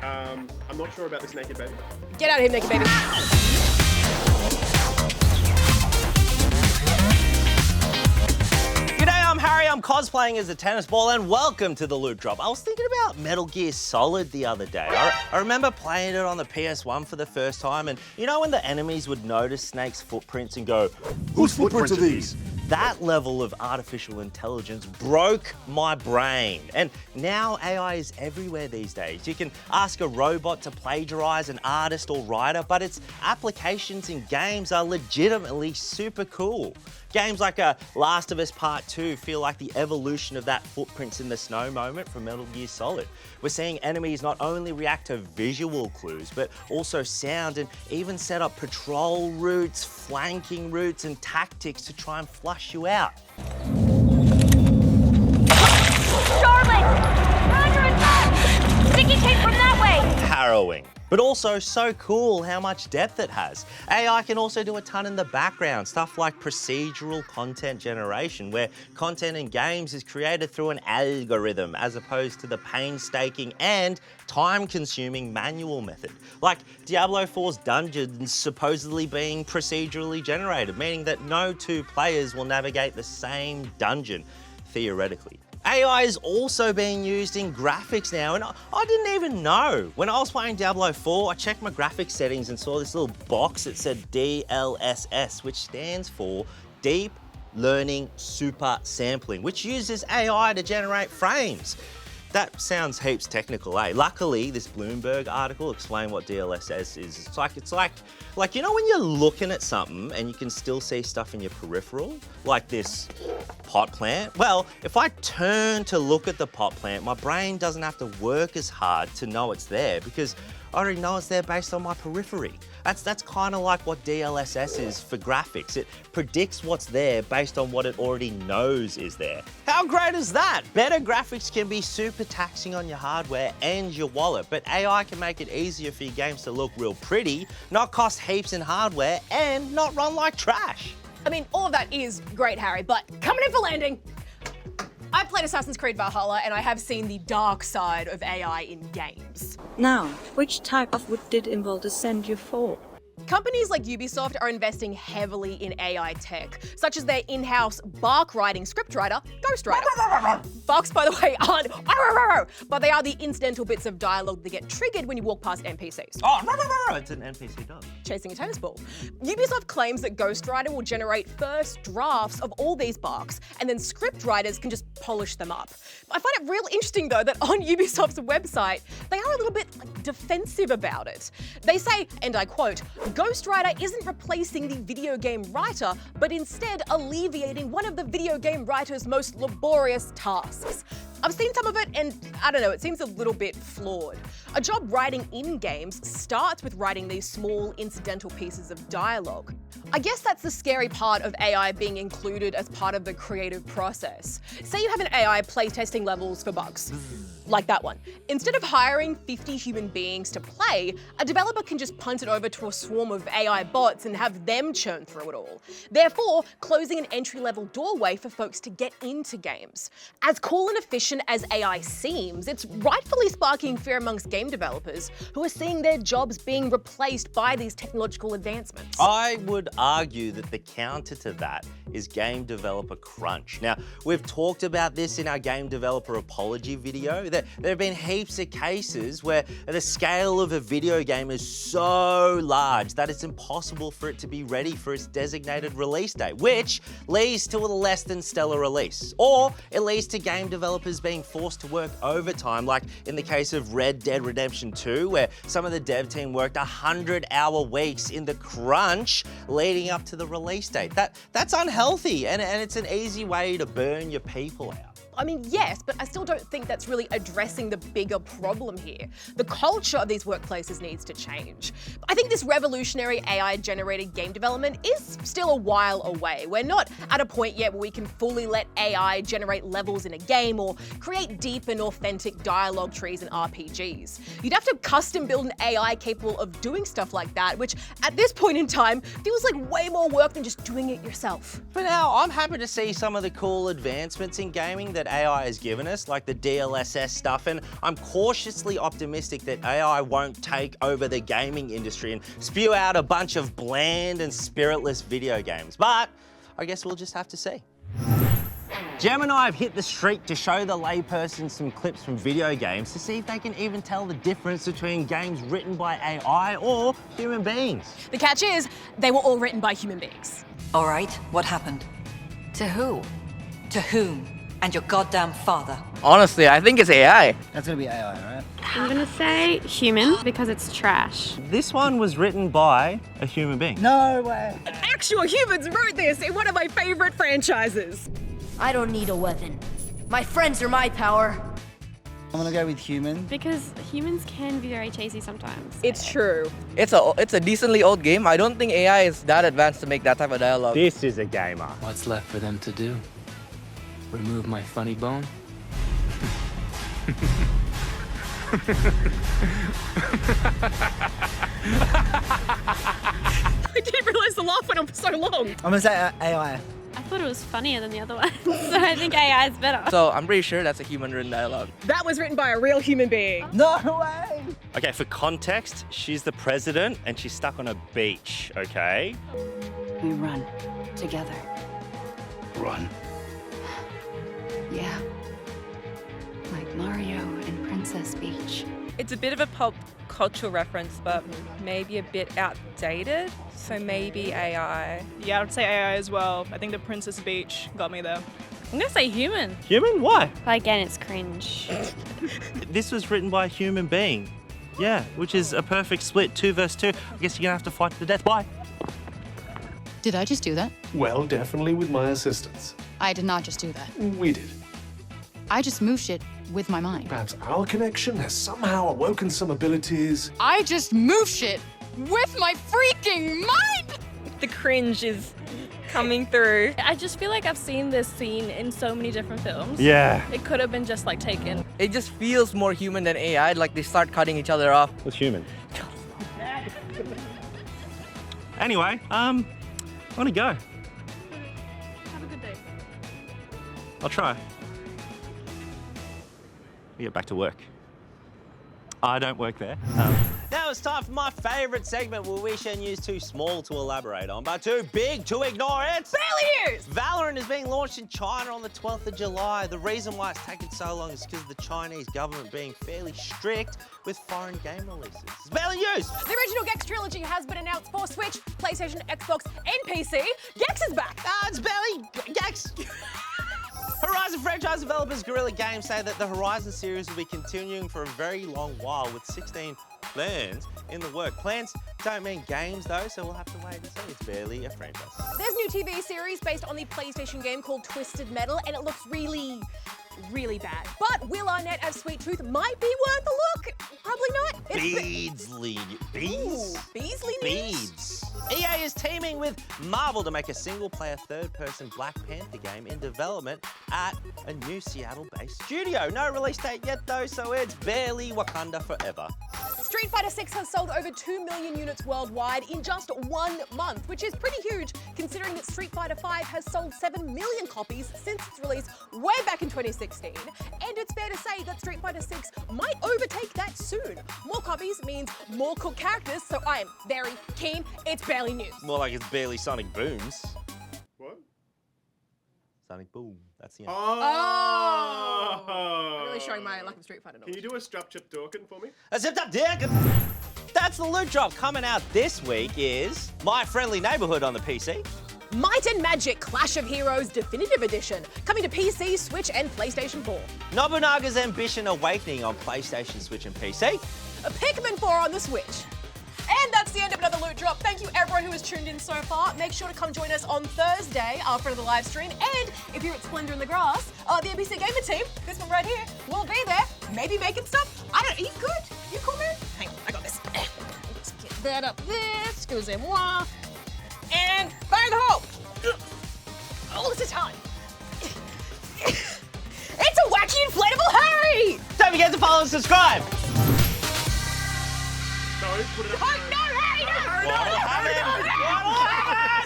I'm not sure about this naked baby. Get out of here, naked baby. G'day, I'm Harry. I'm cosplaying as a tennis ball, and welcome to the Loot Drop. I was thinking about Metal Gear Solid the other day. I remember playing it on the PS1 for the first time, and you know when the enemies would notice Snake's footprints and go, "Whose footprints are these?" That level of artificial intelligence broke my brain. And now AI is everywhere these days. You can ask a robot to plagiarize an artist or writer, but its applications in games are legitimately super cool. Games like Last of Us Part 2 feel like the evolution of that footprints in the snow moment from Metal Gear Solid. We're seeing enemies not only react to visual clues, but also sound, and even set up patrol routes, flanking routes, and tactics to try and flush you out. Charlotte! Roger and back! Sticky came from that way! Harrowing, but also so cool how much depth it has. AI can also do a ton in the background, stuff like procedural content generation, where content in games is created through an algorithm as opposed to the painstaking and time-consuming manual method. Like Diablo 4's dungeons supposedly being procedurally generated, meaning that no two players will navigate the same dungeon, theoretically. AI is also being used in graphics now, and I didn't even know. When I was playing Diablo 4, I checked my graphics settings and saw this little box that said DLSS, which stands for Deep Learning Super Sampling, which uses AI to generate frames. That sounds heaps technical, eh? Luckily, this Bloomberg article explained what DLSS is. It's like you know when you're looking at something and you can still see stuff in your peripheral, like this pot plant? Well, if I turn to look at the pot plant, my brain doesn't have to work as hard to know it's there because I already know it's there based on my periphery. That's kind of like what DLSS is for graphics. It predicts what's there based on what it already knows is there. How great is that? Better graphics can be super taxing on your hardware and your wallet, but AI can make it easier for your games to look real pretty, not cost heaps in hardware, and not run like trash. I mean, all of that is great, Harry, but coming in for landing. I've played Assassin's Creed Valhalla, and I have seen the dark side of AI in games. Now, which type of wood did Involta send you for? Companies like Ubisoft are investing heavily in AI tech, such as their in-house bark writing scriptwriter, Ghostwriter. Barks, by the way, aren't but they are the incidental bits of dialogue that get triggered when you walk past NPCs. Oh, it's an NPC dog. Chasing a tennis ball. Ubisoft claims that Ghostwriter will generate first drafts of all these barks, and then script writers can just polish them up. I find it real interesting, though, that on Ubisoft's website, they are a little bit defensive about it. They say, and I quote, Ghostwriter isn't replacing the video game writer, but instead alleviating one of the video game writer's most laborious tasks. I've seen some of it and I don't know, it seems a little bit flawed. A job writing in games starts with writing these small incidental pieces of dialogue. I guess that's the scary part of AI being included as part of the creative process. Say you have an AI playtesting levels for bugs. Like that one. Instead of hiring 50 human beings to play, a developer can just punt it over to a swarm of AI bots and have them churn through it all. Therefore, closing an entry-level doorway for folks to get into games. As cool and efficient as AI seems, it's rightfully sparking fear amongst game developers who are seeing their jobs being replaced by these technological advancements. I would argue that the counter to that is game developer crunch. Now, we've talked about this in our game developer apology video. There have been heaps of cases where the scale of a video game is so large that it's impossible for it to be ready for its designated release date, which leads to a less than stellar release. Or it leads to game developers being forced to work overtime, like in the case of Red Dead Redemption 2, where some of the dev team worked 100-hour weeks in the crunch leading up to the release date. That's unhealthy, and it's an easy way to burn your people out. I mean, yes, but I still don't think that's really addressing the bigger problem here. The culture of these workplaces needs to change. I think this revolutionary AI-generated game development is still a while away. We're not at a point yet where we can fully let AI generate levels in a game or create deep and authentic dialogue trees in RPGs. You'd have to custom build an AI capable of doing stuff like that, which at this point in time feels like way more work than just doing it yourself. For now, I'm happy to see some of the cool advancements in gaming that that AI has given us, like the DLSS stuff, and I'm cautiously optimistic that AI won't take over the gaming industry and spew out a bunch of bland and spiritless video games. But I guess we'll just have to see. Gemini have hit the street to show the layperson some clips from video games to see if they can even tell the difference between games written by AI or human beings. The catch is, they were all written by human beings. All right, what happened? To who? To whom? And your goddamn father. Honestly, I think it's AI. That's gonna be AI, right? I'm gonna say human because it's trash. This one was written by a human being. No way. Actual humans wrote this in one of my favorite franchises. I don't need a weapon. My friends are my power. I'm gonna go with human. Because humans can be very cheesy sometimes. It's true. It's a decently old game. I don't think AI is that advanced to make that type of dialogue. This is a gamer. What's left for them to do? Remove my funny bone? I didn't realize the laugh went on for so long. I'm gonna say AI. I thought it was funnier than the other one, so I think AI is better. So I'm pretty sure that's a human-written dialogue. That was written by a real human being. No way. Okay, for context, she's the president and she's stuck on a beach, okay? We run together. Run. Yeah. Like Mario and Princess Peach. It's a bit of a pop culture reference, but maybe a bit outdated. So maybe AI. Yeah, I would say AI as well. I think the Princess Beach got me there. I'm gonna say human. Human? Why? But again, it's cringe. This was written by a human being. Yeah, which is a perfect split, 2 versus 2. I guess you're gonna have to fight to the death. Why? Did I just do that? Well, definitely with my assistance. I did not just do that. We did. I just moved shit with my mind. Perhaps our connection has somehow awoken some abilities. I just moved shit with my freaking mind! The cringe is coming through. I just feel like I've seen this scene in so many different films. Yeah. It could have been just like taken. It just feels more human than AI, like they start cutting each other off. It's human. Anyway, I wanna go. Have a good day. I'll try. We get back to work. I don't work there. Now it's time for my favourite segment where we share news too small to elaborate on, but too big to ignore it. Barely news! Valorant is being launched in China on the 12th of July. The reason why it's taken so long is because of the Chinese government being fairly strict with foreign game releases. It's barely news! The original Gex trilogy has been announced for Switch, PlayStation, Xbox, and PC. Gex is back! It's barely Gex. Horizon franchise developers Guerrilla Games say that the Horizon series will be continuing for a very long while with 16 plans in the work. Plans don't mean games though, so we'll have to wait and see. It's barely a franchise. There's a new TV series based on the PlayStation game called Twisted Metal, and it looks really bad. But Will Arnett as Sweet Tooth might be worth a look. Probably not. Beasley. Bees? Ooh, Beasley news? Beads. EA is teaming with Marvel to make a single-player third-person Black Panther game in development at a new Seattle-based studio. No release date yet though, so it's barely Wakanda forever. Street Fighter 6 has sold over 2 million units worldwide in just 1 month, which is pretty huge considering that Street Fighter 5 has sold 7 million copies since its release way back in 2016. And it's fair to say that Street Fighter 6 might overtake that soon. More copies means more cool characters, so I am very keen. It's barely news. More like it's barely Sonic Booms. What? Sonic Boom. That's the end. Oh! I'm really showing my lack of Street Fighter knowledge. Can you do a strap chip Dorkin for me? That's the loot drop. Coming out this week is My Friendly Neighborhood on the PC. Might and Magic Clash of Heroes Definitive Edition, coming to PC, Switch, and PlayStation 4. Nobunaga's Ambition Awakening on PlayStation, Switch, and PC. A Pikmin 4 on the Switch. And that's the end of another loot drop. Thank you everyone who has tuned in so far. Make sure to come join us on Thursday after the live stream. And if you're at Splendor in the Grass, the NBC Gamer team, this one right here, will be there. Maybe making stuff. I don't know, are you good? You cool, man? Hang on, I got this. Let's get that up there. Excusez-moi. And fire in the hole. All the time. It's a wacky inflatable Harry! Don't forget to follow and subscribe. No, put it up. Oh, no, Harry, no! What'll happen? What'll happen?